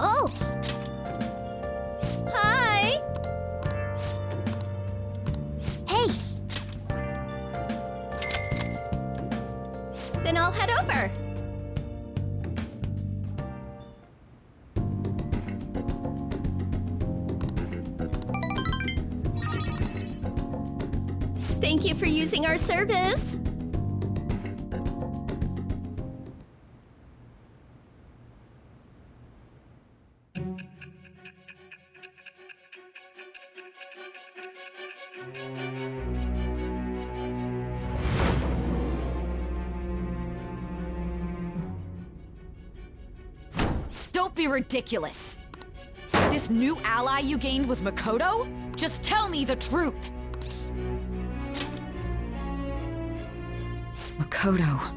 Oh! Hi! Hey! Then I'll head over. Thank you for using our service. Don't be ridiculous. This new ally you gained was Makoto? Just tell me the truth. Makoto.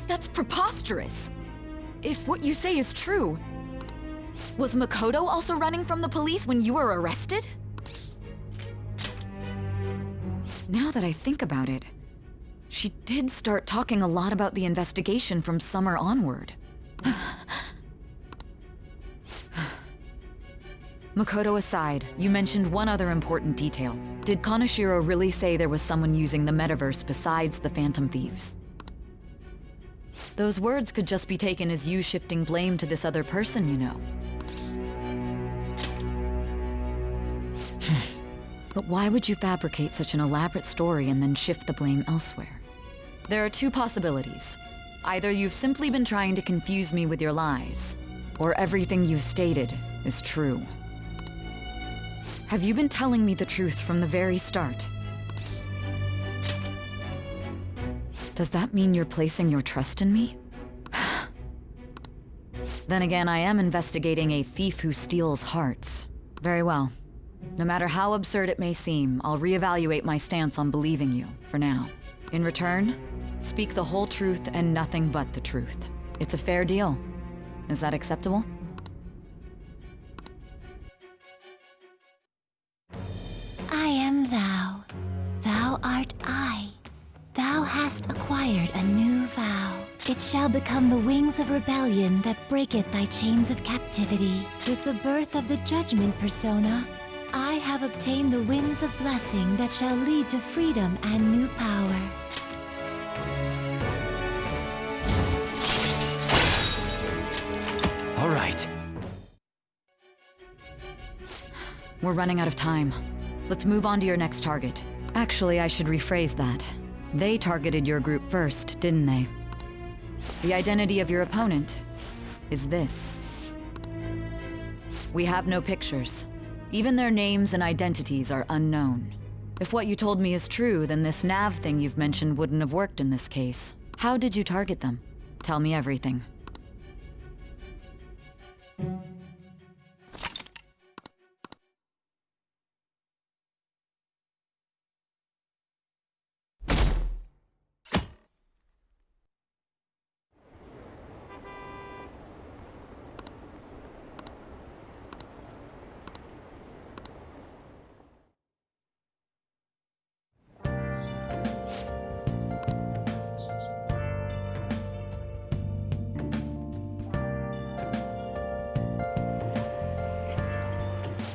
That's preposterous. If what you say is true, was Makoto also running from the police when you were arrested? Now that I think about it, she did start talking a lot about the investigation from summer onward. Makoto aside, you mentioned one other important detail. Did Kaneshiro really say there was someone using the metaverse besides the Phantom Thieves? Those words could just be taken as you shifting blame to this other person, you know. But why would you fabricate such an elaborate story and then shift the blame elsewhere? There are two possibilities. Either you've simply been trying to confuse me with your lies, or everything you've stated is true. Have you been telling me the truth from the very start? Does that mean you're placing your trust in me? Then again, I am investigating a thief who steals hearts. Very well. No matter how absurd it may seem, I'll reevaluate my stance on believing you, for now. In return, speak the whole truth and nothing but the truth. It's a fair deal. Is that acceptable? I am thou. Thou art I. Thou hast acquired a new vow. It shall become the wings of rebellion that breaketh thy chains of captivity. With the birth of the judgment persona, I have obtained the winds of blessing that shall lead to freedom and new power. All right. We're running out of time. Let's move on to your next target. Actually, I should rephrase that. They targeted your group first, didn't they? The identity of your opponent is this. We have no pictures. Even their names and identities are unknown. If what you told me is true, then this nav thing you've mentioned wouldn't have worked in this case. How did you target them? Tell me everything.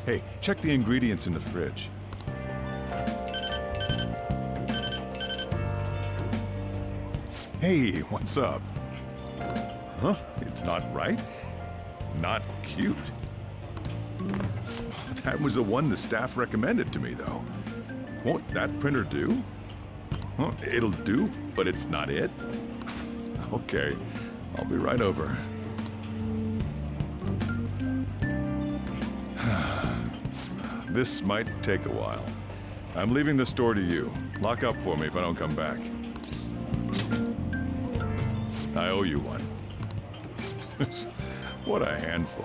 Hey, check the ingredients in the fridge. Hey, what's up? Huh? It's not right? Not cute. That was the one the staff recommended to me, though. Won't that printer do? Well, it'll do, but it's not it. Okay, I'll be right over. This might take a while. I'm leaving the store to you. Lock up for me if I don't come back. I owe you one. What a handful.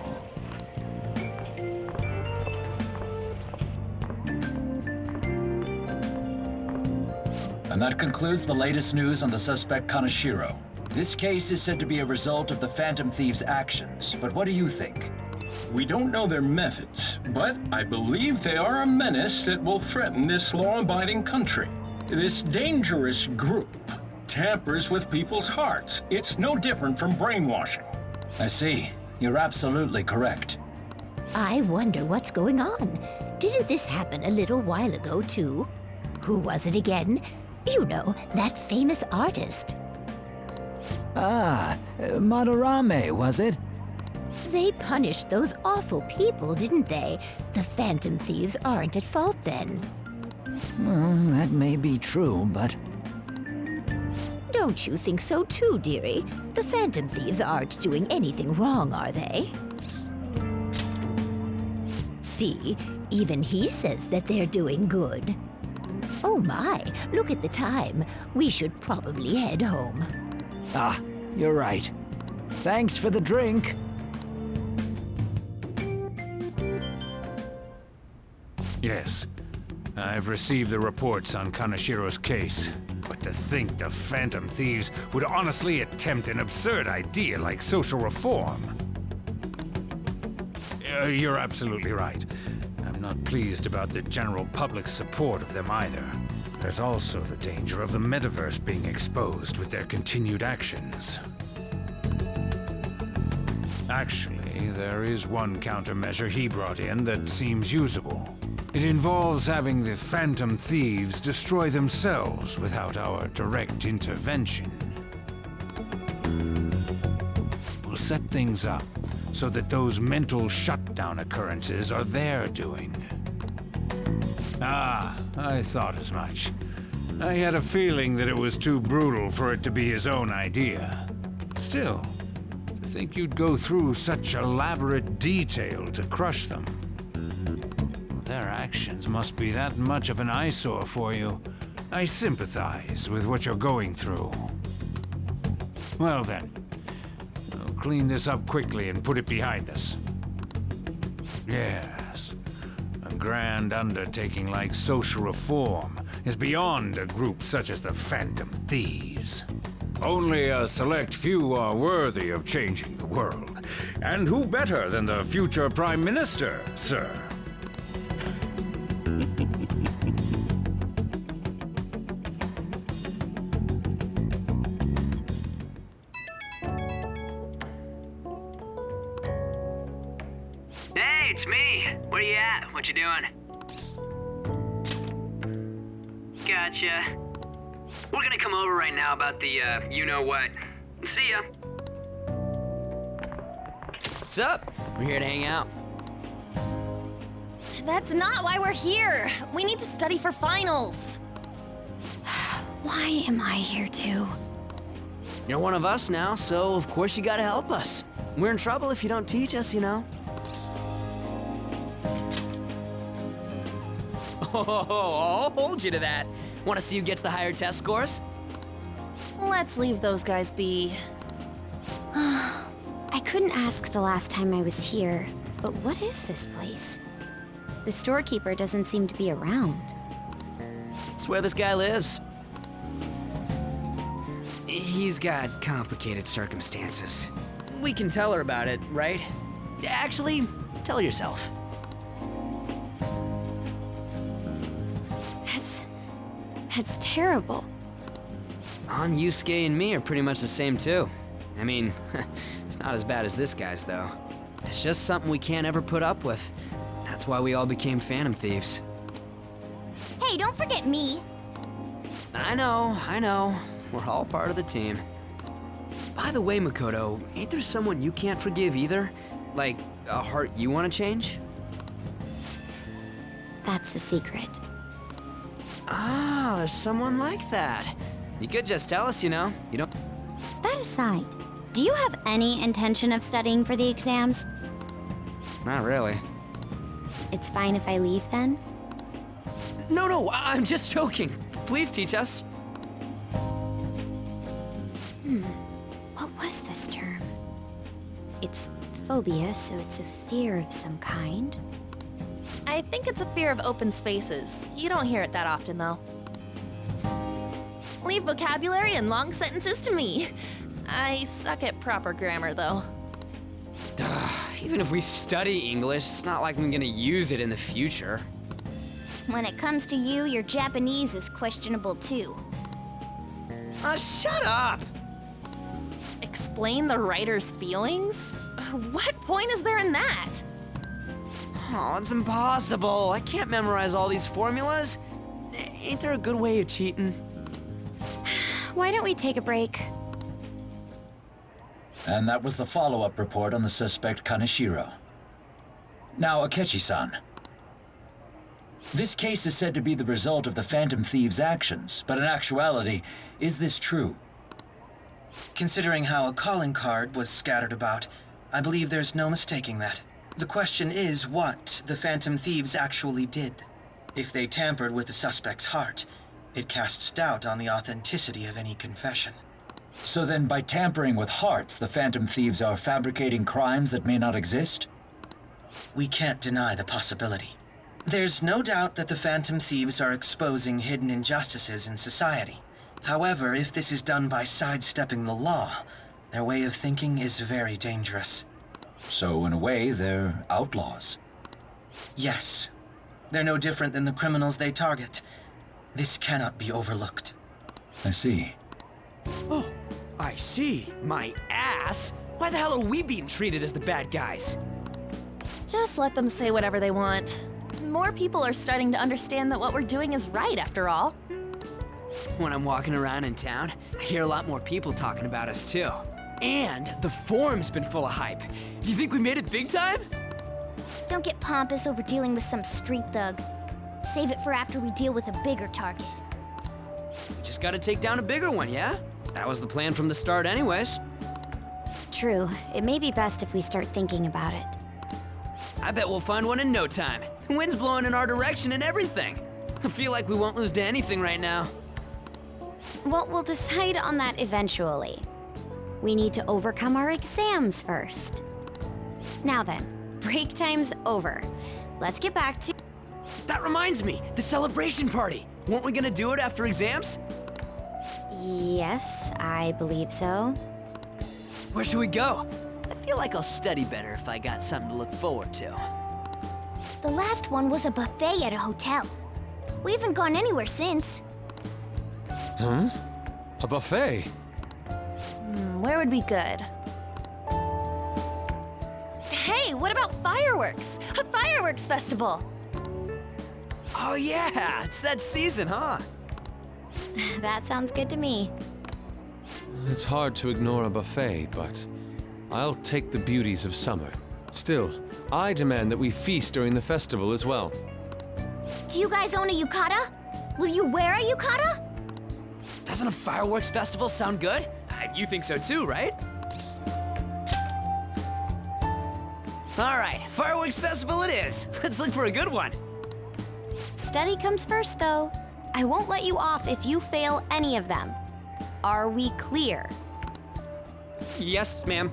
And that concludes the latest news on the suspect Kaneshiro. This case is said to be a result of the Phantom Thieves' actions, but what do you think? We don't know their methods, but I believe they are a menace that will threaten this law-abiding country. This dangerous group tampers with people's hearts. It's no different from brainwashing. I see. You're absolutely correct. I wonder what's going on. Didn't this happen a little while ago, too? Who was it again? You know, that famous artist. Ah, Madarame, was it? They punished those awful people, didn't they? The Phantom Thieves aren't at fault then. Well, that may be true, but... Don't you think so too, dearie? The Phantom Thieves aren't doing anything wrong, are they? See, even he says that they're doing good. Oh my, look at the time. We should probably head home. Ah, you're right. Thanks for the drink. Yes, I've received the reports on Kaneshiro's case. But to think the Phantom Thieves would honestly attempt an absurd idea like social reform. You're absolutely right. I'm not pleased about the general public's support of them either. There's also the danger of the metaverse being exposed with their continued actions. Actually, there is one countermeasure he brought in that seems usable. It involves having the Phantom Thieves destroy themselves without our direct intervention. We'll set things up so that those mental shutdown occurrences are their doing. Ah, I thought as much. I had a feeling that it was too brutal for it to be his own idea. Still, to think you'd go through such elaborate detail to crush them. Their actions must be that much of an eyesore for you. I sympathize with what you're going through. Well then, I'll clean this up quickly and put it behind us. Yes, a grand undertaking like social reform is beyond a group such as the Phantom Thieves. Only a select few are worthy of changing the world. And who better than the future Prime Minister, sir? Hey, it's me. Where you at? What you doing? Gotcha. We're gonna come over right now about the, you-know-what. See ya. What's up? We're here to hang out. That's not why we're here. We need to study for finals. Why am I here too? You're one of us now, so of course you gotta help us. We're in trouble if you don't teach us, you know. Oh, I'll hold you to that. Want to see who gets the higher test scores? Let's leave those guys be. I couldn't ask the last time I was here, but what is this place? The storekeeper doesn't seem to be around. It's where this guy lives. He's got complicated circumstances. We can tell her about it, right? Actually, tell yourself. That's terrible. On Yusuke and me are pretty much the same too. I mean, it's not as bad as this guy's though. It's just something we can't ever put up with. That's why we all became Phantom Thieves. Hey, don't forget me. I know. We're all part of the team. By the way, Makoto, ain't there someone you can't forgive either? Like, a heart you want to change? That's a secret. Ah, there's someone like that. You could just tell us, you know. You don't... That aside, do you have any intention of studying for the exams? Not really. It's fine if I leave then? No, I'm just joking. Please teach us. What was this term? It's phobia, so it's a fear of some kind. I think it's a fear of open spaces. You don't hear it that often, though. Leave vocabulary and long sentences to me. I suck at proper grammar, though. Even if we study English, it's not like I'm gonna use it in the future. When it comes to you, your Japanese is questionable too. Shut up! Explain the writer's feelings? What point is there in that? Oh, it's impossible. I can't memorize all these formulas. Ain't there a good way of cheating? Why don't we take a break? And that was the follow-up report on the suspect Kaneshiro. Now, Akechi-san. This case is said to be the result of the Phantom Thieves' actions, but in actuality, is this true? Considering how a calling card was scattered about, I believe there's no mistaking that. The question is what the Phantom Thieves actually did. If they tampered with the suspect's heart, it casts doubt on the authenticity of any confession. So then, by tampering with hearts, the Phantom Thieves are fabricating crimes that may not exist? We can't deny the possibility. There's no doubt that the Phantom Thieves are exposing hidden injustices in society. However, if this is done by sidestepping the law, their way of thinking is very dangerous. So, in a way, they're outlaws. Yes. They're no different than the criminals they target. This cannot be overlooked. I see. Oh, I see. My ass. Why the hell are we being treated as the bad guys? Just let them say whatever they want. More people are starting to understand that what we're doing is right, after all. When I'm walking around in town, I hear a lot more people talking about us too. And the forum's been full of hype. Do you think we made it big time? Don't get pompous over dealing with some street thug. Save it for after we deal with a bigger target. We just gotta take down a bigger one, yeah? That was the plan from the start anyways. True. It may be best if we start thinking about it. I bet we'll find one in no time. The wind's blowing in our direction and everything. I feel like we won't lose to anything right now. Well, we'll decide on that eventually. We need to overcome our exams first. Now then, break time's over. Let's get back to... That reminds me, the celebration party. Weren't we gonna do it after exams? Yes, I believe so. Where should we go? I feel like I'll study better if I got something to look forward to. The last one was a buffet at a hotel. We haven't gone anywhere since. Hmm? A buffet? Where would be good? Hey, what about fireworks? A fireworks festival! Oh yeah, it's that season, huh? That sounds good to me. It's hard to ignore a buffet, but I'll take the beauties of summer. Still, I demand that we feast during the festival as well. Do you guys own a yukata? Will you wear a yukata? Doesn't a fireworks festival sound good? You think so too, right? All right, fireworks festival it is. Let's look for a good one. Study comes first, though. I won't let you off if you fail any of them. Are we clear? Yes, ma'am.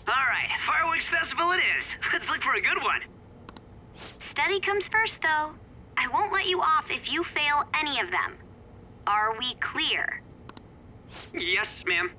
All right, fireworks festival it is. Let's look for a good one. Study comes first, though. I won't let you off if you fail any of them. Are we clear? Yes, ma'am.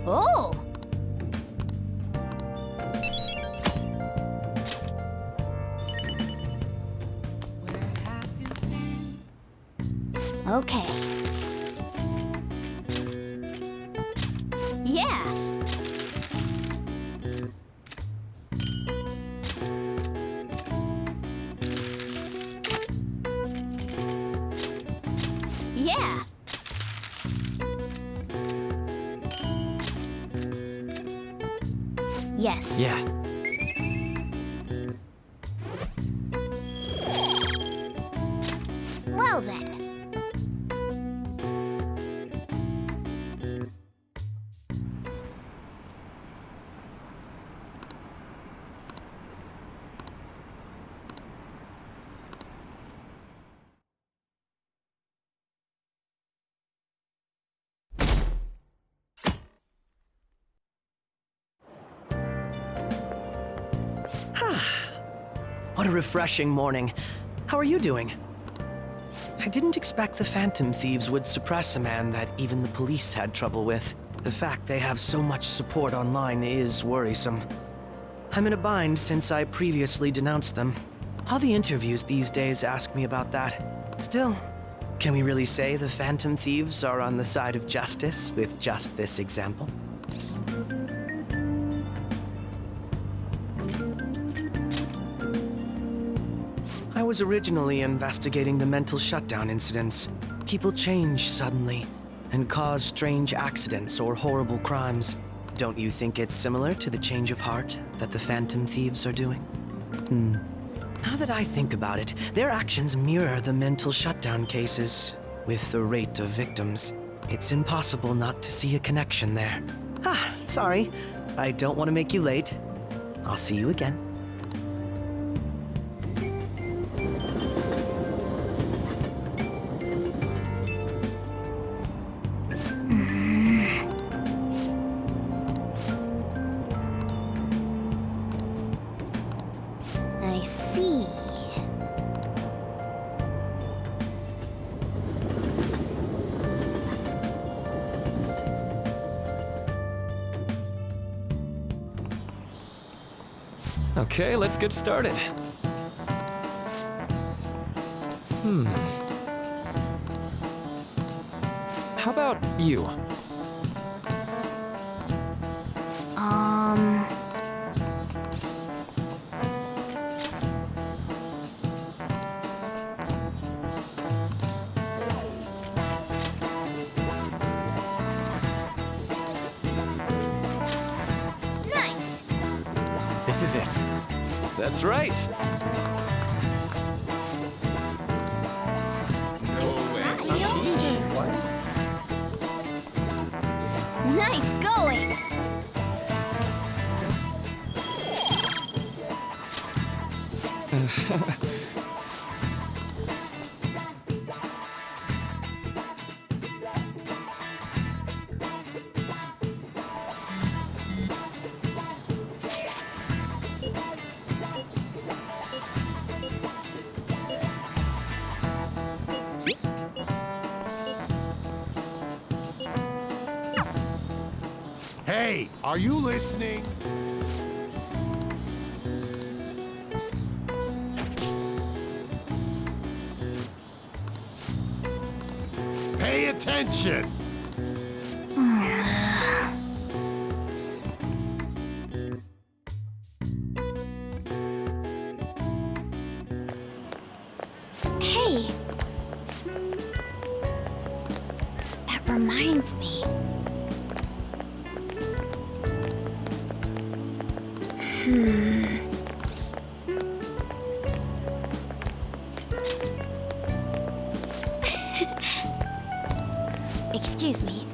Oh! Okay. Yeah. Yeah. Yes. Yeah. Well then. What a refreshing morning. How are you doing? I didn't expect the Phantom Thieves would suppress a man that even the police had trouble with. The fact they have so much support online is worrisome. I'm in a bind since I previously denounced them. All the interviews these days ask me about that. Still, can we really say the Phantom Thieves are on the side of justice with just this example? I was originally investigating the mental shutdown incidents. People change suddenly and cause strange accidents or horrible crimes. Don't you think it's similar to the change of heart that the Phantom Thieves are doing? Now that I think about it, their actions mirror the mental shutdown cases, with the rate of victims. It's impossible not to see a connection there. Sorry. I don't want to make you late. I'll see you again. I see. Okay, let's get started. How about you? Nice. This is it. That's right. Nice going. Hey, are you listening? Pay attention! Hey. That reminds me. Excuse me.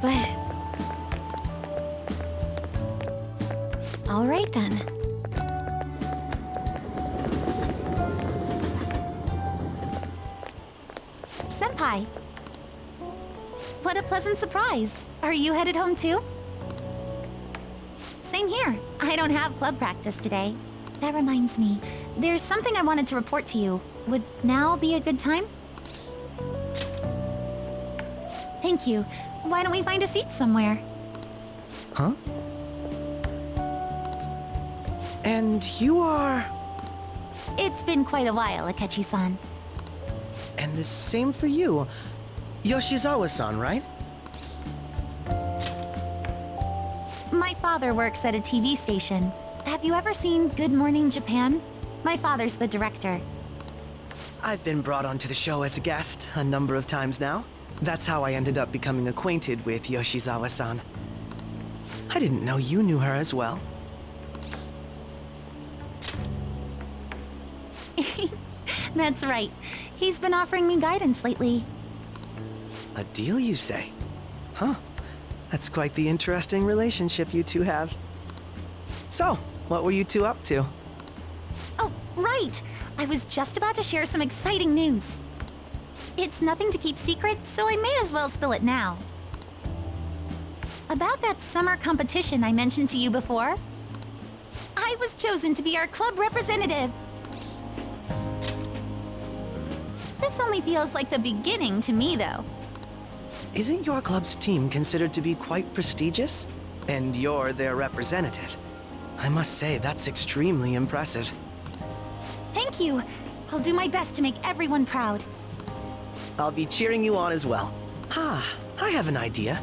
But... all right then. Senpai! What a pleasant surprise. Are you headed home too? Same here. I don't have club practice today. That reminds me, there's something I wanted to report to you. Would now be a good time? Thank you. Why don't we find a seat somewhere? Huh? And you are... It's been quite a while, Akechi-san. And the same for you. Yoshizawa-san, right? My father works at a TV station. Have you ever seen Good Morning Japan? My father's the director. I've been brought onto the show as a guest a number of times now. That's how I ended up becoming acquainted with Yoshizawa-san. I didn't know you knew her as well. That's right. He's been offering me guidance lately. A deal, you say? Huh. That's quite the interesting relationship you two have. So, what were you two up to? Oh, right! I was just about to share some exciting news. It's nothing to keep secret, so I may as well spill it now. About that summer competition I mentioned to you before. I was chosen to be our club representative. This only feels like the beginning to me, though. Isn't your club's team considered to be quite prestigious? And you're their representative. I must say, that's extremely impressive. Thank you. I'll do my best to make everyone proud. I'll be cheering you on as well. I have an idea.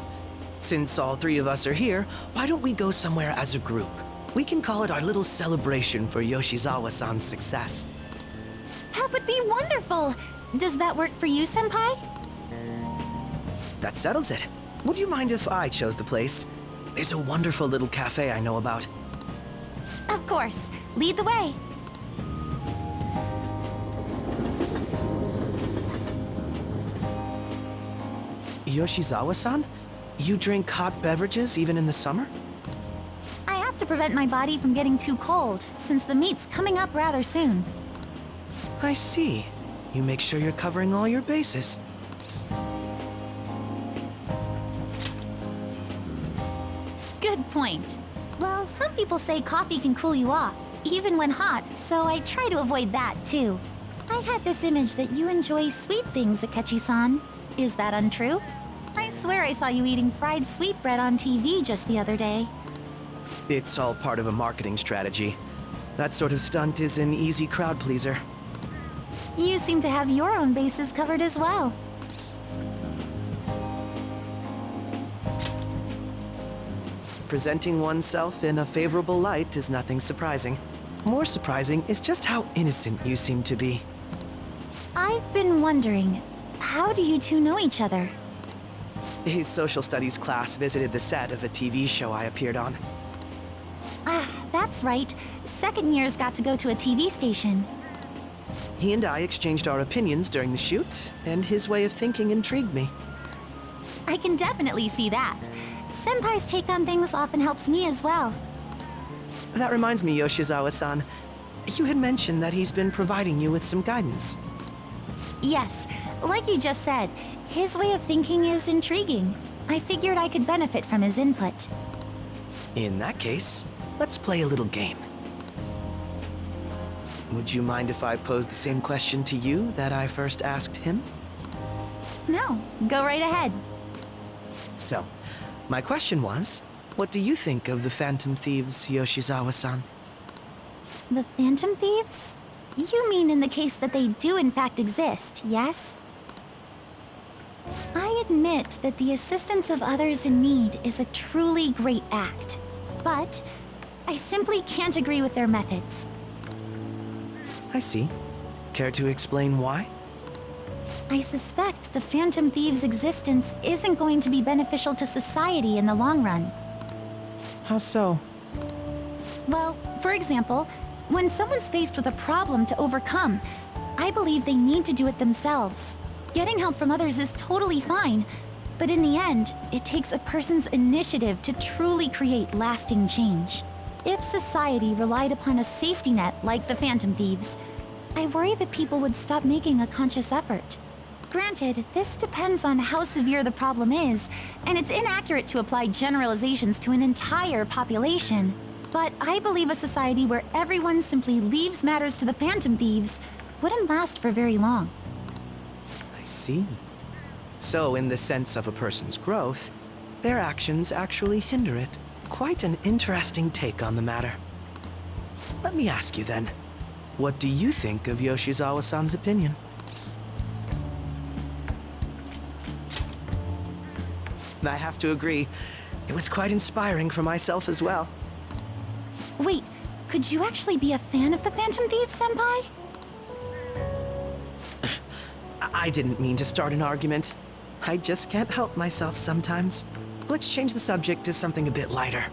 Since all three of us are here, why don't we go somewhere as a group? We can call it our little celebration for Yoshizawa-san's success. That would be wonderful! Does that work for you, Senpai? That settles it. Would you mind if I chose the place? There's a wonderful little cafe I know about. Of course. Lead the way. Yoshizawa-san? You drink hot beverages even in the summer? I have to prevent my body from getting too cold, since the meet's coming up rather soon. I see. You make sure you're covering all your bases. Good point. Well, some people say coffee can cool you off, even when hot, so I try to avoid that, too. I had this image that you enjoy sweet things, Akechi-san. Is that untrue? I swear I saw you eating fried sweetbread on TV just the other day. It's all part of a marketing strategy. That sort of stunt is an easy crowd pleaser. You seem to have your own bases covered as well. Presenting oneself in a favorable light is nothing surprising. More surprising is just how innocent you seem to be. I've been wondering, how do you two know each other? His social studies class visited the set of a TV show I appeared on. Ah, that's right. Second years got to go to a TV station. He and I exchanged our opinions during the shoot, and his way of thinking intrigued me. I can definitely see that. Senpai's take on things often helps me as well. That reminds me, Yoshizawa-san. You had mentioned that he's been providing you with some guidance. Yes, like you just said, his way of thinking is intriguing. I figured I could benefit from his input. In that case, let's play a little game. Would you mind if I posed the same question to you that I first asked him? No, go right ahead. So, my question was, what do you think of the Phantom Thieves, Yoshizawa-san? The Phantom Thieves? You mean in the case that they do in fact exist, yes? I admit that the assistance of others in need is a truly great act, but I simply can't agree with their methods. I see. Care to explain why? I suspect the Phantom Thieves' existence isn't going to be beneficial to society in the long run. How so? Well, for example, when someone's faced with a problem to overcome, I believe they need to do it themselves. Getting help from others is totally fine, but in the end, it takes a person's initiative to truly create lasting change. If society relied upon a safety net like the Phantom Thieves, I worry that people would stop making a conscious effort. Granted, this depends on how severe the problem is, and it's inaccurate to apply generalizations to an entire population. But I believe a society where everyone simply leaves matters to the Phantom Thieves wouldn't last for very long. I see. So, in the sense of a person's growth, their actions actually hinder it. Quite an interesting take on the matter. Let me ask you then, what do you think of Yoshizawa-san's opinion? I have to agree, it was quite inspiring for myself as well. Wait, could you actually be a fan of the Phantom Thieves, Senpai? I didn't mean to start an argument. I just can't help myself sometimes. Let's change the subject to something a bit lighter.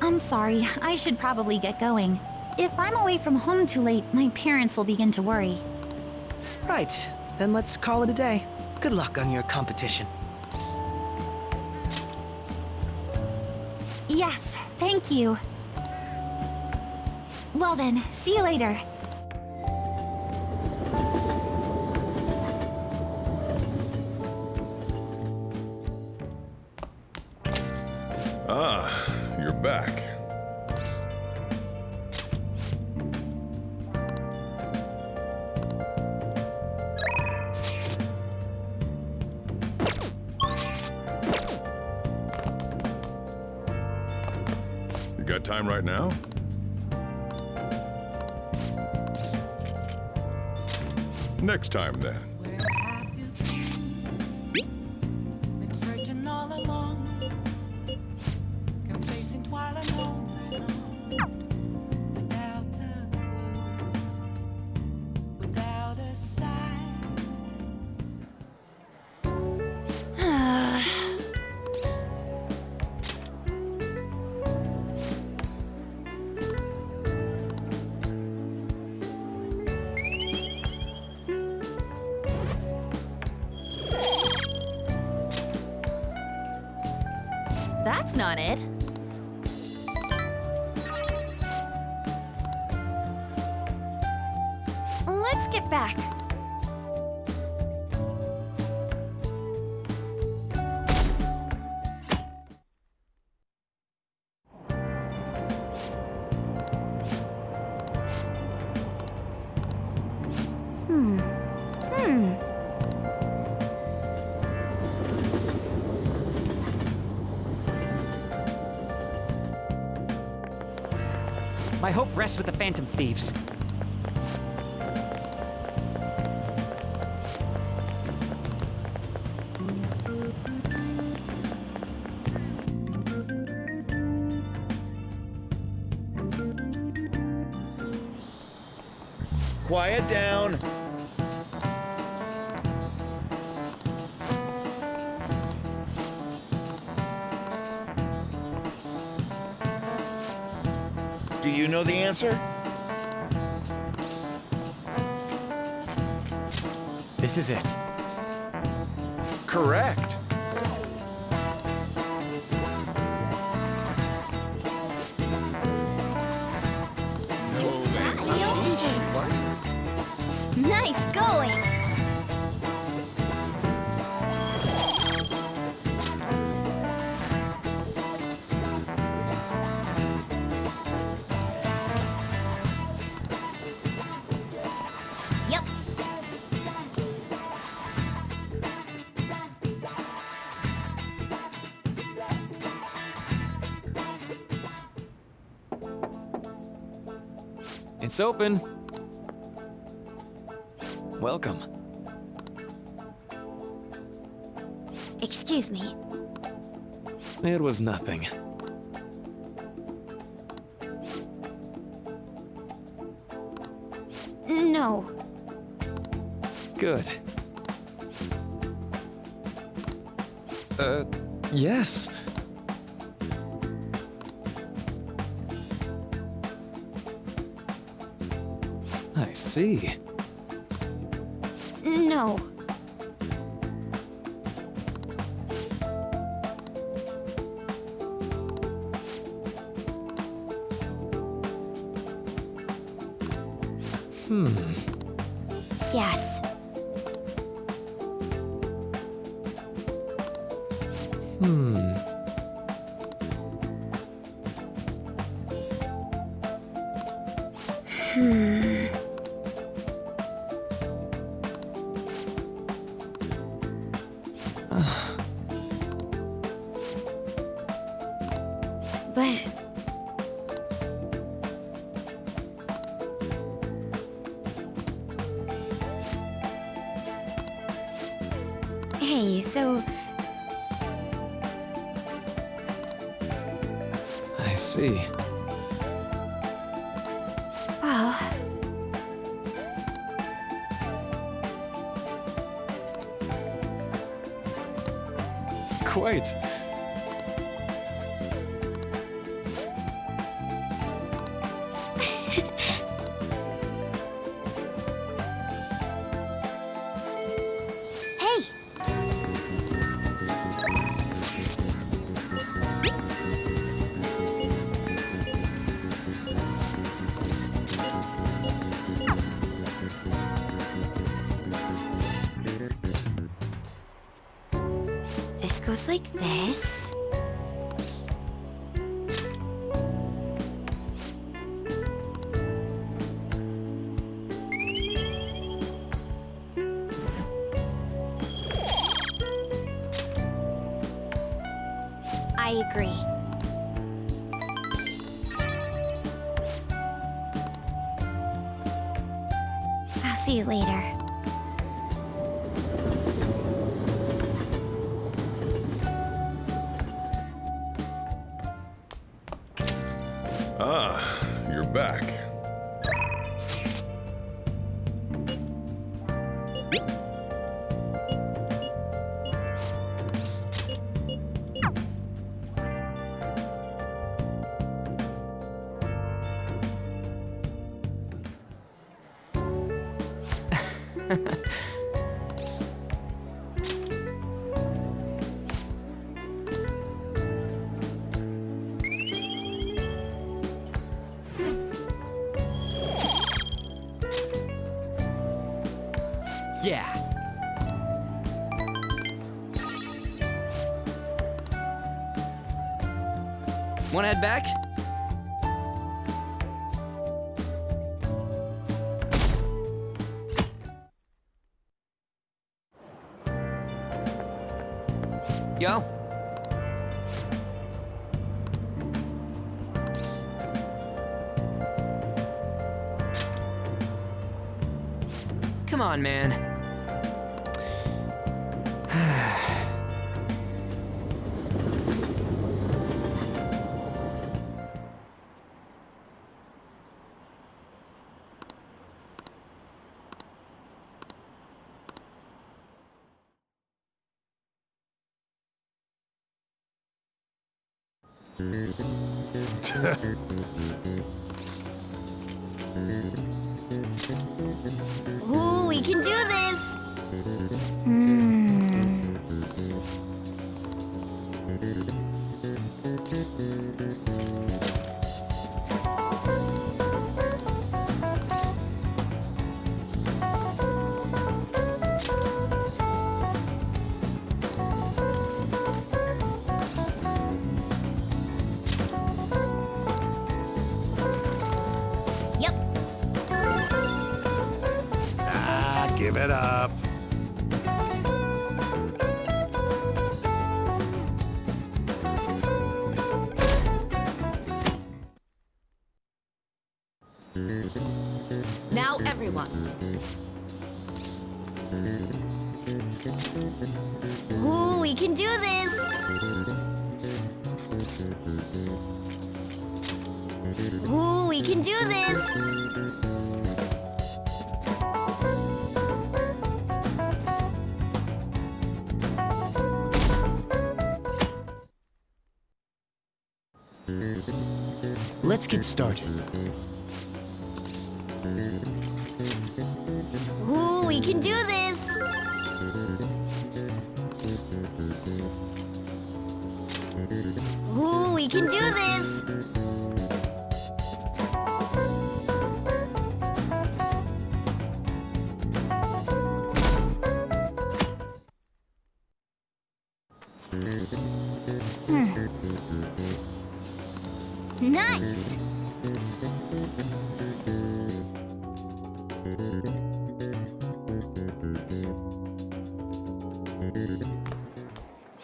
I'm sorry, I should probably get going. If I'm away from home too late, my parents will begin to worry. Right, then let's call it a day. Good luck on your competition. Yes, thank you. Well then, see you later. got time right now? Next time, then. Been searching all along, complacent while alone and on, without a clue, without a sign. That's not it. Let's get back. My hope rests with the Phantom Thieves. Quiet down. Do you know the answer? This is it. Correct. Nice going! Yep. It's open. Welcome. Excuse me. It was nothing. No. Good. Yes. I see. No. Yes. But... Hey, so... I see. Well... Quite. Hey! This goes like this. I agree. See you later. Ah, you're back. Yeah. Wanna head back? Yo. Come on, man. Ooh, we can do this! Yep. Ah, give it up. Now, everyone. Ooh, we can do this! Ooh, we can do this! Let's get started. Ooh, we can do this! Ooh, we can do this! Nice!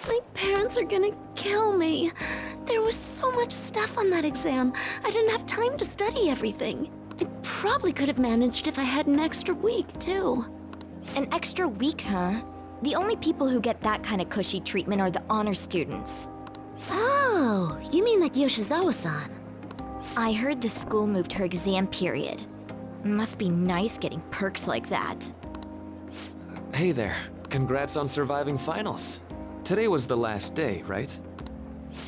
My parents are gonna kill me. There was so much stuff on that exam. I didn't have time to study everything. I probably could have managed if I had an extra week, too. An extra week, huh? The only people who get that kind of cushy treatment are the honor students. Oh, you mean like Yoshizawa-san? I heard the school moved her exam period. Must be nice getting perks like that. Hey there. Congrats on surviving finals. Today was the last day, right?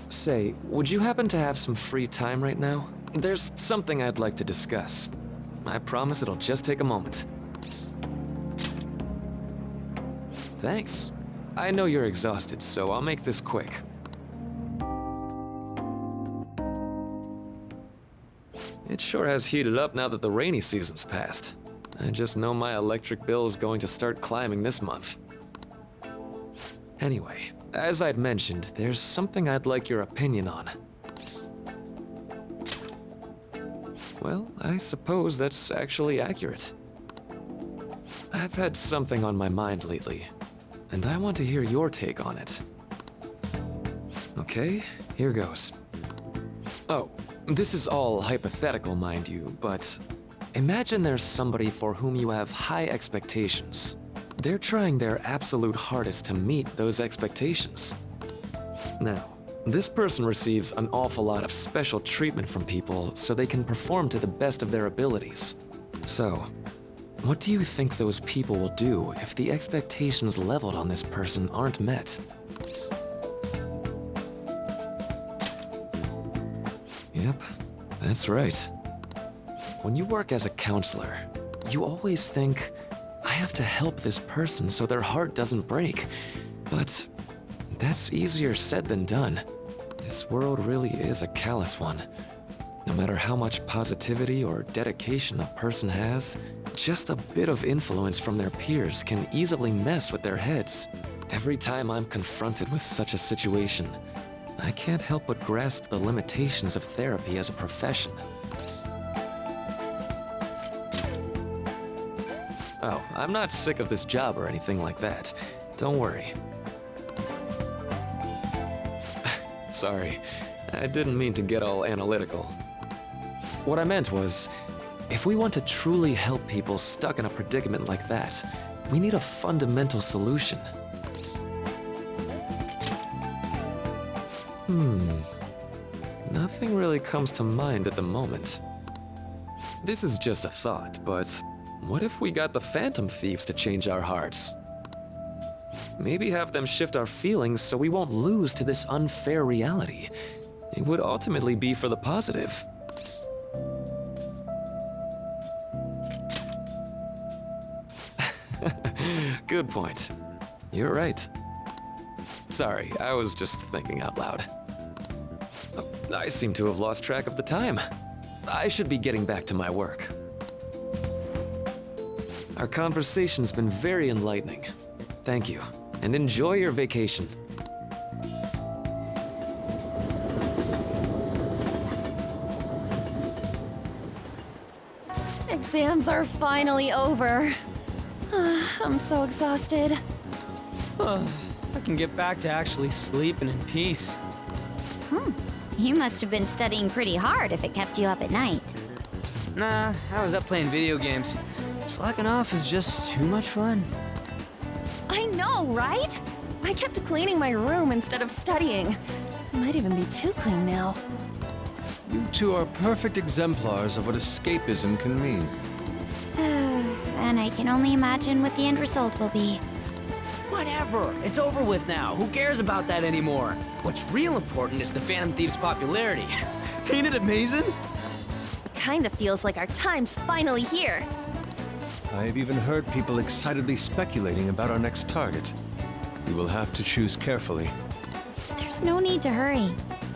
Say, would you happen to have some free time right now? There's something I'd like to discuss. I promise it'll just take a moment. Thanks. I know you're exhausted, so I'll make this quick. It sure has heated up now that the rainy season's passed. I just know my electric bill is going to start climbing this month. Anyway, as I'd mentioned, there's something I'd like your opinion on. Well, I suppose that's actually accurate. I've had something on my mind lately, and I want to hear your take on it. Okay, here goes. Oh, this is all hypothetical, mind you, but Imagine there's somebody for whom you have high expectations. They're trying their absolute hardest to meet those expectations. Now, this person receives an awful lot of special treatment from people so they can perform to the best of their abilities. So, what do you think those people will do if the expectations leveled on this person aren't met? Yep, that's right. When you work as a counselor, you always think, I have to help this person so their heart doesn't break. But that's easier said than done. This world really is a callous one. No matter how much positivity or dedication a person has, just a bit of influence from their peers can easily mess with their heads. Every time I'm confronted with such a situation, I can't help but grasp the limitations of therapy as a profession. Oh, I'm not sick of this job or anything like that. Don't worry. Sorry, I didn't mean to get all analytical. What I meant was, if we want to truly help people stuck in a predicament like that, we need a fundamental solution. Nothing really comes to mind at the moment. This is just a thought, but what if we got the Phantom Thieves to change our hearts? Maybe have them shift our feelings so we won't lose to this unfair reality. It would ultimately be for the positive. Good point. You're right. Sorry, I was just thinking out loud. I seem to have lost track of the time. I should be getting back to my work. Our conversation's been very enlightening. Thank you, and enjoy your vacation. Exams are finally over. I'm so exhausted. I can get back to actually sleeping in peace. You must have been studying pretty hard if it kept you up at night. Nah, I was up playing video games. Slacking off is just too much fun. I know, right? I kept cleaning my room instead of studying. It might even be too clean now. You two are perfect exemplars of what escapism can mean. And I can only imagine what the end result will be. Whatever, it's over with now. Who cares about that anymore? What's real important is the Phantom Thieves' popularity. Ain't it amazing? Kinda feels like our time's finally here. I've even heard people excitedly speculating about our next target. We will have to choose carefully. There's no need to hurry.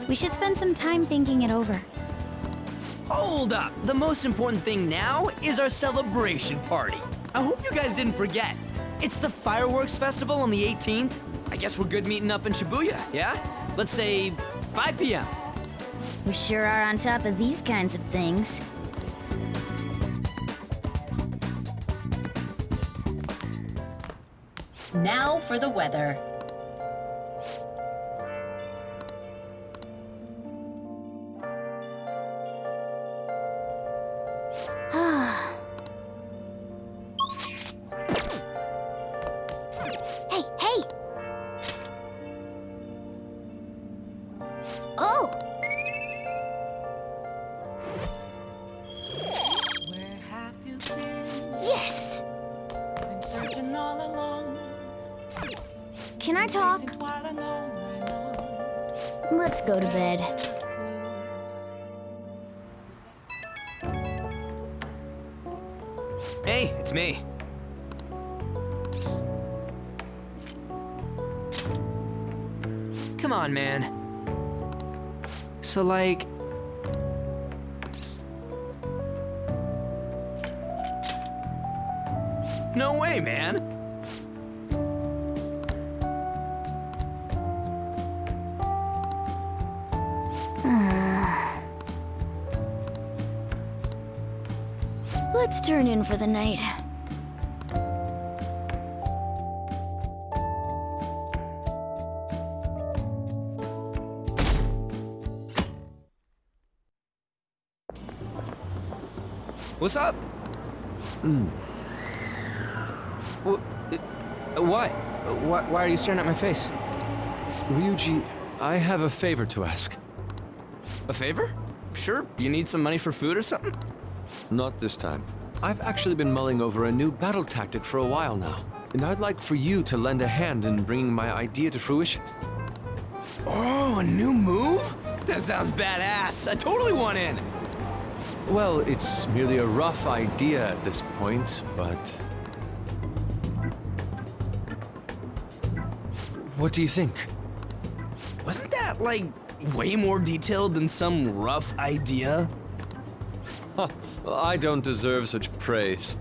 We should spend some time thinking it over. Hold up! The most important thing now is our celebration party. I hope you guys didn't forget. It's the fireworks festival on the 18th. I guess we're good meeting up in Shibuya, yeah? Let's say 5 p.m. We sure are on top of these kinds of things. Now for the weather. Hey, hey! Oh! Where have you been? Yes! Been searching all along. Can I talk? Let's go to bed. Hey, it's me. Come on, man. So, like... No way, man! Let's turn in for the night. What's up? What? Why are you staring at my face? Ryuji, I have a favor to ask. A favor? Sure, you need some money for food or something? Not this time. I've actually been mulling over a new battle tactic for a while now, and I'd like for you to lend a hand in bringing my idea to fruition. Oh, a new move? That sounds badass. I totally want in. Well, it's merely a rough idea at this point, but... What do you think? Wasn't that, like, way more detailed than some rough idea? Huh, well, I don't deserve such praise.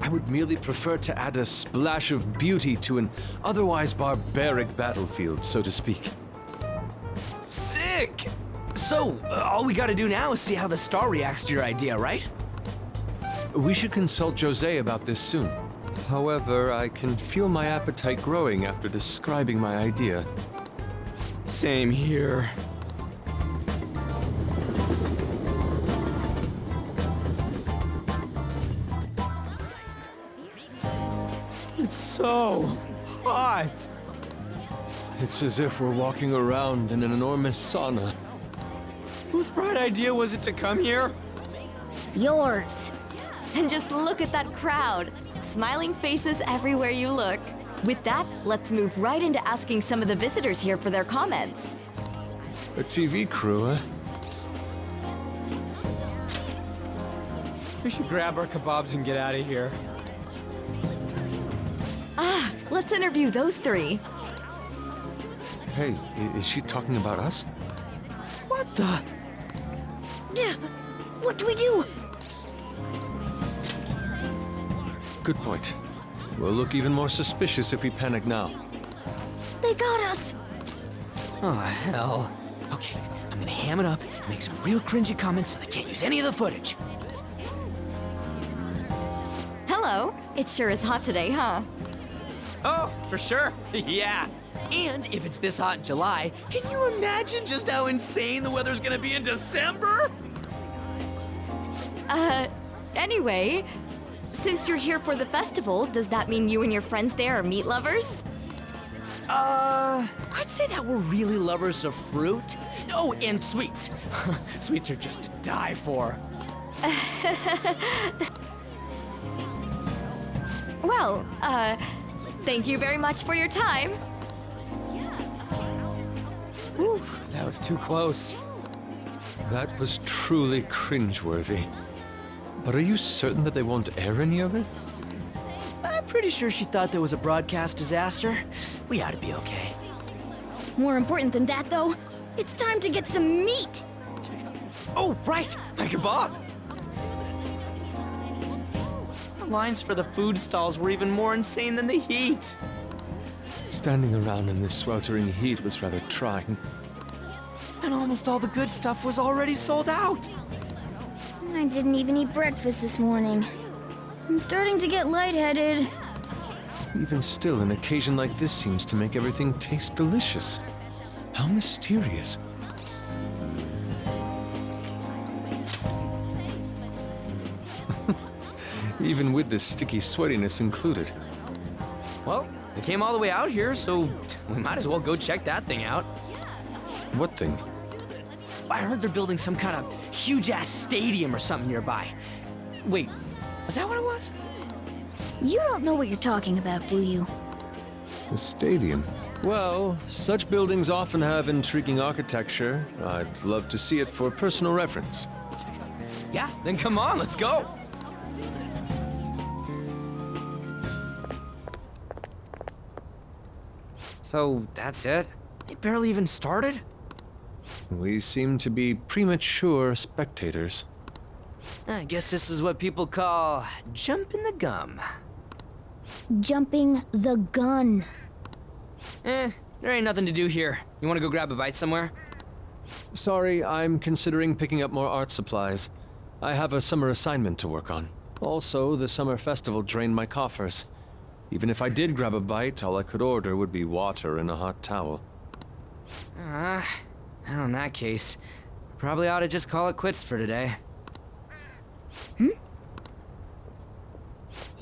I would merely prefer to add a splash of beauty to an otherwise barbaric battlefield, so to speak. Sick! So, all we gotta do now is see how the star reacts to your idea, right? We should consult Jose about this soon. However, I can feel my appetite growing after describing my idea. Same here. It's so hot. It's as if we're walking around in an enormous sauna. Whose bright idea was it to come here? Yours. And just look at that crowd. Smiling faces everywhere you look. With that, let's move right into asking some of the visitors here for their comments. A TV crew, huh? We should grab our kebabs and get out of here. Ah, let's interview those three. Hey, is she talking about us? What the? Yeah, what do we do? Good point. We'll look even more suspicious if we panic now. They got us. Oh, hell. Okay, I'm gonna ham it up, make some real cringy comments so they can't use any of the footage. Hello. It sure is hot today, huh? Oh, for sure. Yeah. And if it's this hot in July, can you imagine just how insane the weather's gonna be in December? Anyway, since you're here for the festival, does that mean you and your friends there are meat lovers? I'd say that we're really lovers of fruit. Oh, and sweets. Sweets are just to die for. Well, thank you very much for your time. Oof, that was too close. That was truly cringeworthy. But are you certain that they won't air any of it? I'm pretty sure she thought there was a broadcast disaster. We ought to be okay. More important than that, though, it's time to get some meat. Oh, right, my kebab. The lines for the food stalls were even more insane than the heat. Standing around in this sweltering heat was rather trying. And almost all the good stuff was already sold out. I didn't even eat breakfast this morning. I'm starting to get lightheaded. Even still, an occasion like this seems to make everything taste delicious. How mysterious. Even with this sticky sweatiness included. Well, we came all the way out here, so we might as well go check that thing out. What thing? I heard they're building some kind of huge-ass stadium or something nearby. Wait, was that what it was? You don't know what you're talking about, do you? A stadium? Well, such buildings often have intriguing architecture. I'd love to see it for personal reference. Yeah, then come on, let's go. So, that's it? They barely even started? We seem to be premature spectators. I guess this is what people call jumping the gum. Jumping the gun. There ain't nothing to do here. You wanna go grab a bite somewhere? Sorry, I'm considering picking up more art supplies. I have a summer assignment to work on. Also, the summer festival drained my coffers. Even if I did grab a bite, all I could order would be water and a hot towel. Well, in that case, probably ought to just call it quits for today.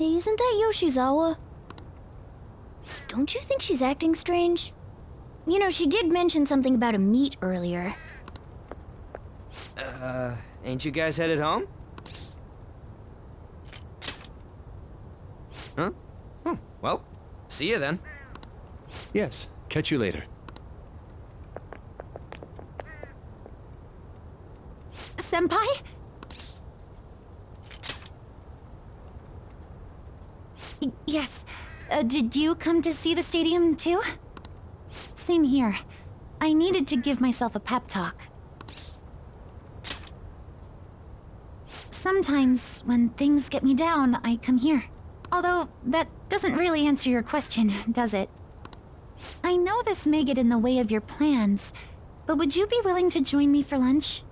Hey, isn't that Yoshizawa? Don't you think she's acting strange? You know, she did mention something about a meet earlier. Ain't you guys headed home? Huh? Oh, well, see you then. Yes, catch you later. Senpai? Yes. Did you come to see the stadium too? Same here. I needed to give myself a pep talk. Sometimes, when things get me down, I come here. Although, that doesn't really answer your question, does it? I know this may get in the way of your plans, but would you be willing to join me for lunch?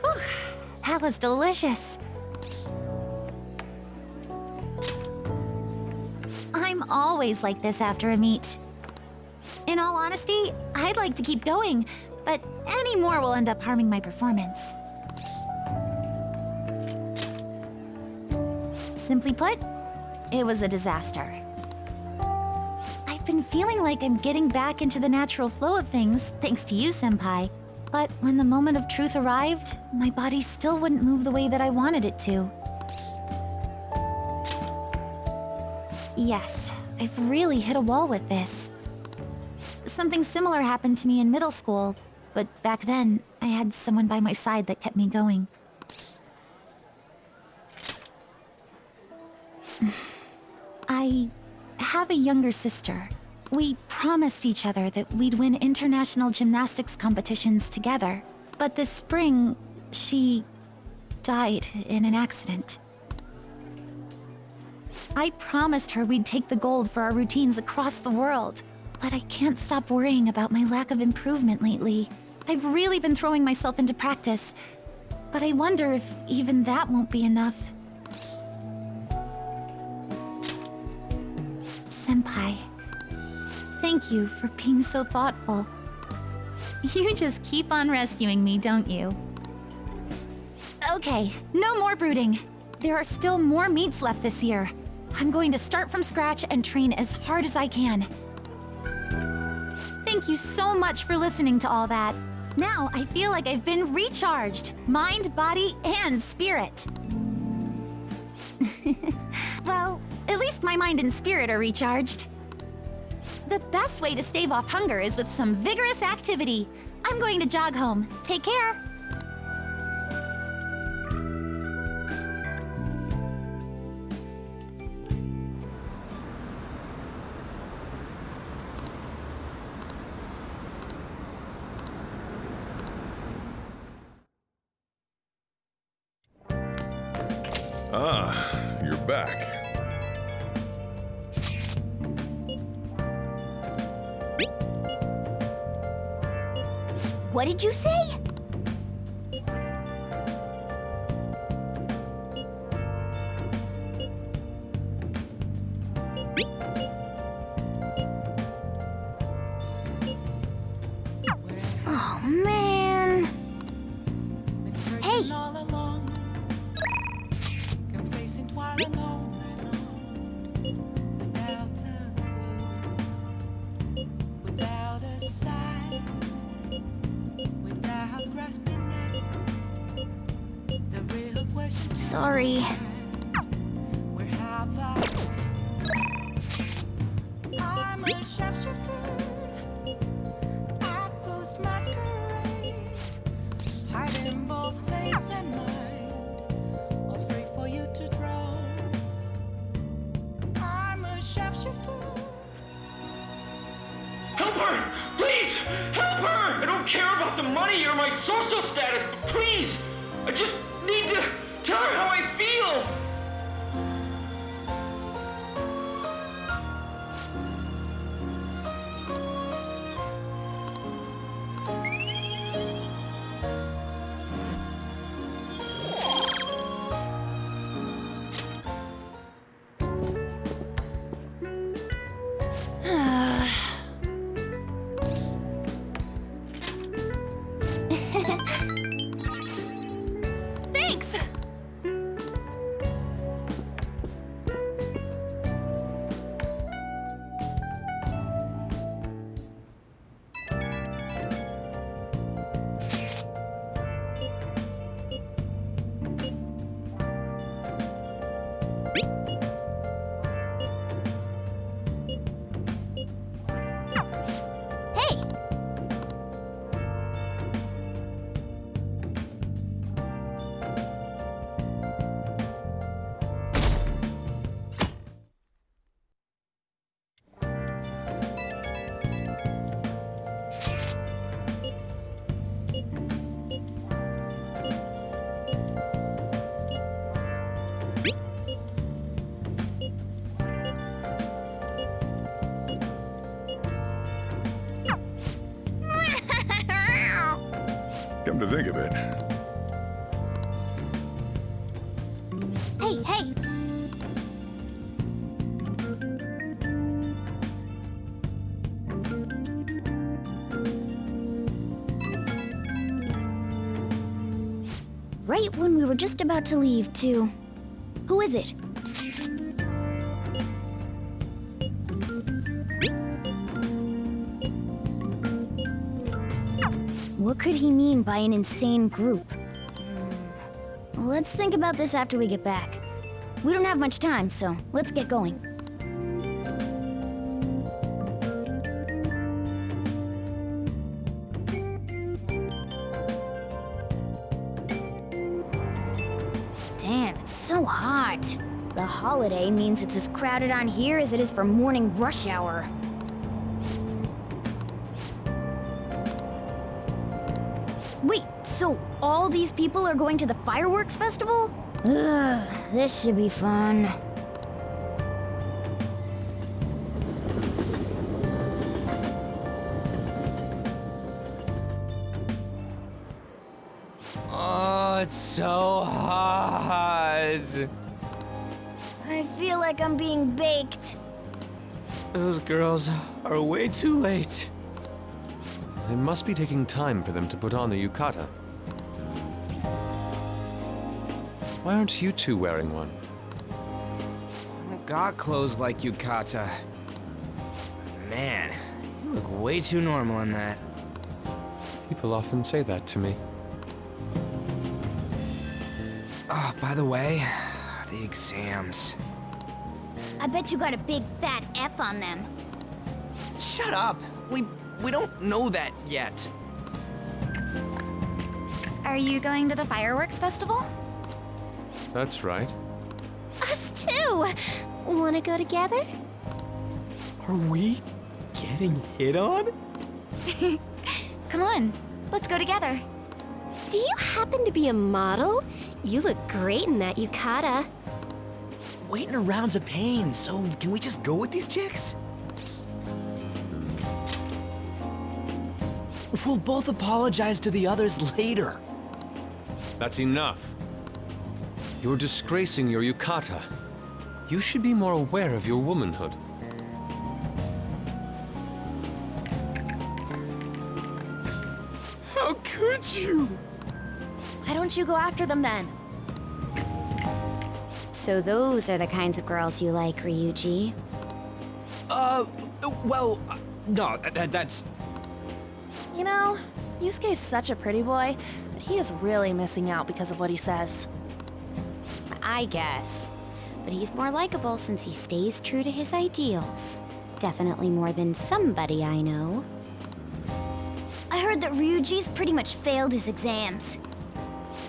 Whew, that was delicious. I'm always like this after a meet. In all honesty, I'd like to keep going, but any more will end up harming my performance. Simply put, it was a disaster. I've been feeling like I'm getting back into the natural flow of things, thanks to you, Senpai. But when the moment of truth arrived, my body still wouldn't move the way that I wanted it to. Yes, I've really hit a wall with this. Something similar happened to me in middle school, but back then, I had someone by my side that kept me going. I have a younger sister. We promised each other that we'd win international gymnastics competitions together. But this spring, she died in an accident. I promised her we'd take the gold for our routines across the world. But I can't stop worrying about my lack of improvement lately. I've really been throwing myself into practice, but I wonder if even that won't be enough. Senpai, thank you for being so thoughtful. You just keep on rescuing me, don't you? Okay, no more brooding. There are still more meets left this year. I'm going to start from scratch and train as hard as I can. Thank you so much for listening to all that. Now I feel like I've been recharged, mind, body, and spirit. Well, at least my mind and spirit are recharged. The best way to stave off hunger is with some vigorous activity. I'm going to jog home. Take care. Ah, you're back. What did you say? Oh, man. Hey! Sorry. I'm a sharpshooter at post masquerade, hiding both face and mind, all free for you to draw. I'm a sharpshooter. Help her! Please! Help her! I don't care about the money or my social status, but please! I just need to tell her how I feel! Come to think of it. Hey, hey! Right when we were just about to leave, too. Who is it? What could he mean by an insane group? Let's think about this after we get back. We don't have much time, so let's get going. Damn, it's so hot. The holiday means it's as crowded on here as it is for morning rush hour. Wait, so all these people are going to the fireworks festival? Ugh, this should be fun. Oh, it's so hot. I feel like I'm being baked. Those girls are way too late. It must be taking time for them to put on the yukata. Why aren't you two wearing one? I don't got clothes like yukata. Man, you look way too normal in that. People often say that to me. Oh, by the way, the exams. I bet you got a big fat F on them. Shut up! We don't know that yet. Are you going to the fireworks festival? That's right. Us too! Wanna go together? Are we getting hit on? Come on, let's go together. Do you happen to be a model? You look great in that yukata. Waiting around's a pain, so can we just go with these chicks? We'll both apologize to the others later. That's enough. You're disgracing your yukata. You should be more aware of your womanhood. How could you? Why don't you go after them then? So those are the kinds of girls you like, Ryuji? Well, no, that's... You know, Yusuke's such a pretty boy, but he is really missing out because of what he says. I guess. But he's more likable since he stays true to his ideals. Definitely more than somebody I know. I heard that Ryuji's pretty much failed his exams.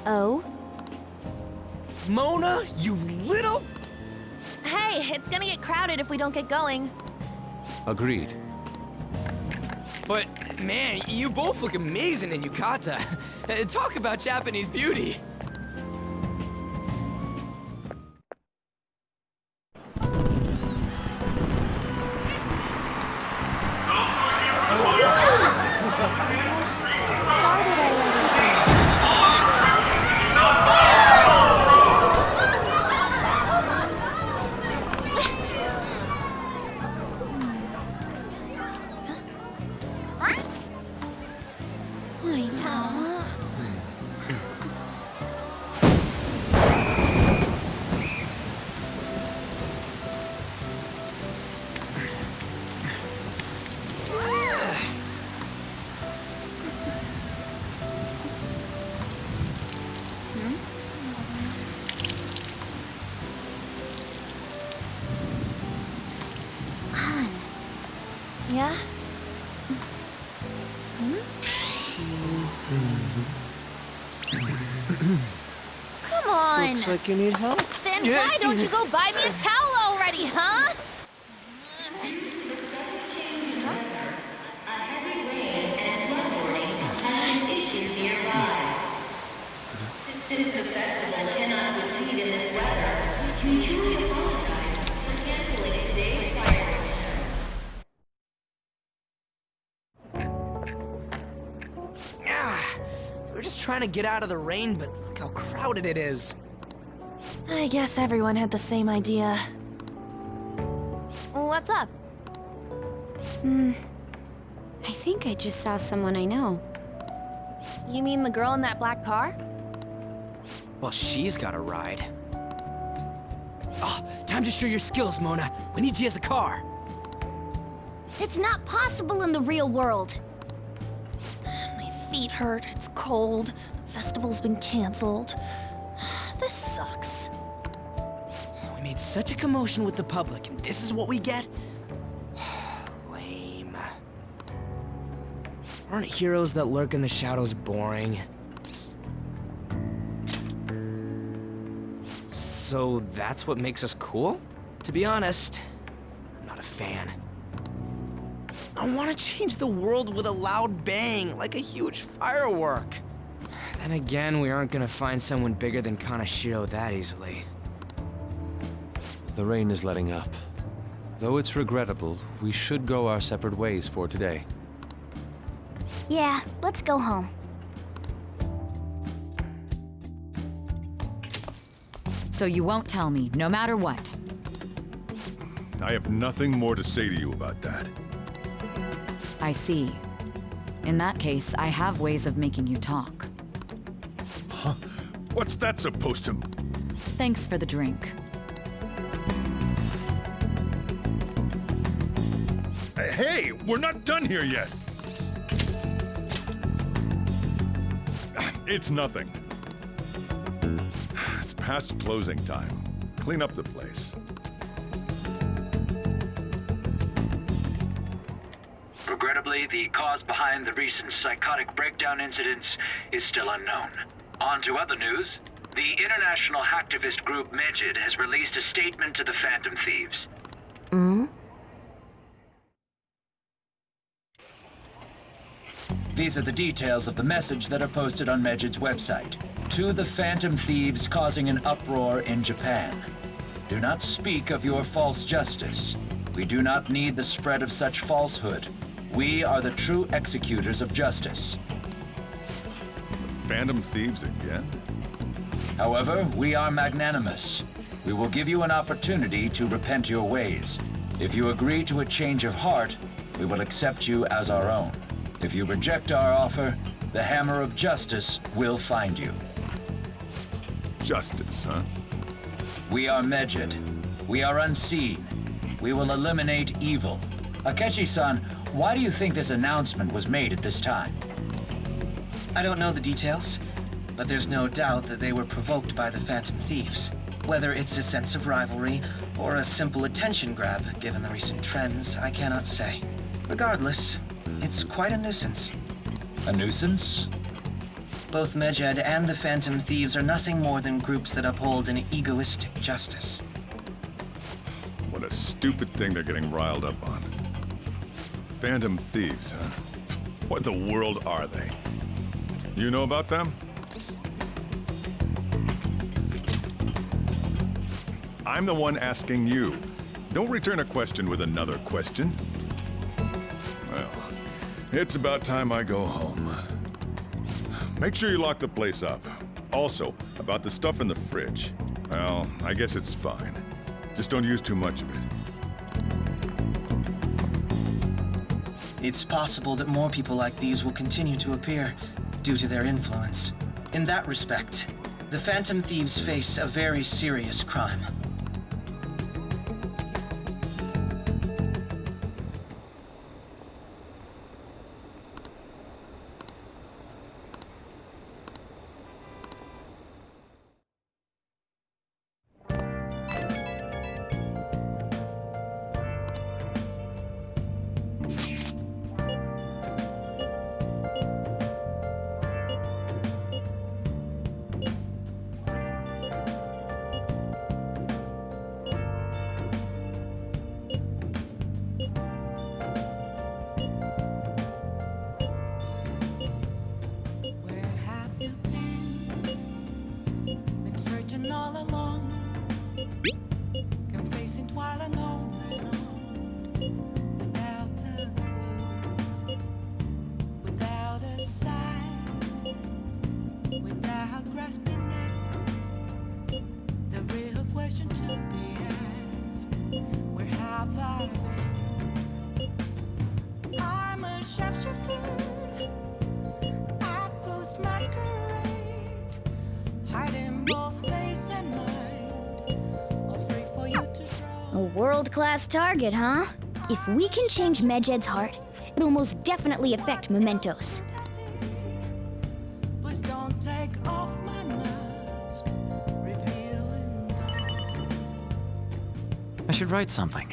Oh? Mona, you little... Hey, it's gonna get crowded if we don't get going. Agreed. But, man, you both look amazing in yukata. Talk about Japanese beauty. Started already. I know. Yeah? Come on! Looks like you need help. Then why don't you go buy me a towel already, huh? We're just trying to get out of the rain, but look how crowded it is. I guess everyone had the same idea. What's up? I think I just saw someone I know. You mean the girl in that black car? Well, she's got a ride. Oh, time to show your skills, Mona. We need you as a car. It's not possible in the real world. My feet hurt, it's cold, the festival's been canceled. This sucks. We made such a commotion with the public, and this is what we get? Lame. Aren't heroes that lurk in the shadows boring? So that's what makes us cool? To be honest, I'm not a fan. I want to change the world with a loud bang, like a huge firework. Then again, we aren't gonna find someone bigger than Kaneshiro that easily. The rain is letting up. Though it's regrettable, we should go our separate ways for today. Yeah, let's go home. So you won't tell me, no matter what. I have nothing more to say to you about that. I see. In that case, I have ways of making you talk. Huh? What's that supposed to... Thanks for the drink. Hey, we're not done here yet! It's nothing. It's past closing time. Clean up the place. Regrettably, the cause behind the recent psychotic breakdown incidents is still unknown. On to other news. The international hacktivist group Megid has released a statement to the Phantom Thieves. These are the details of the message that are posted on Megid's website. To the Phantom Thieves causing an uproar in Japan. Do not speak of your false justice. We do not need the spread of such falsehood. We are the true executors of justice. Phantom Thieves again? However, we are magnanimous. We will give you an opportunity to repent your ways. If you agree to a change of heart, we will accept you as our own. If you reject our offer, the hammer of justice will find you. Justice, huh? We are Megid. We are unseen. We will eliminate evil. Akechi-san, why do you think this announcement was made at this time? I don't know the details, but there's no doubt that they were provoked by the Phantom Thieves. Whether it's a sense of rivalry or a simple attention grab, given the recent trends, I cannot say. Regardless, it's quite a nuisance. A nuisance? Both Megid and the Phantom Thieves are nothing more than groups that uphold an egoistic justice. What a stupid thing they're getting riled up on. Phantom Thieves, huh? What in the world are they? You know about them? I'm the one asking you. Don't return a question with another question. Well, it's about time I go home. Make sure you lock the place up. Also, about the stuff in the fridge. Well, I guess it's fine. Just don't use too much of it. It's possible that more people like these will continue to appear due to their influence. In that respect, the Phantom Thieves face a very serious crime. just been met. The real question to be asked, where have I been? I'm a sharpshooter at Ghost Masquerade, hiding both face and mind, all free for you to draw. A world-class target, huh? If we can change Medjed's heart, it'll most definitely affect Mementos. Please don't take off my mask, revealing dawn. I should write something.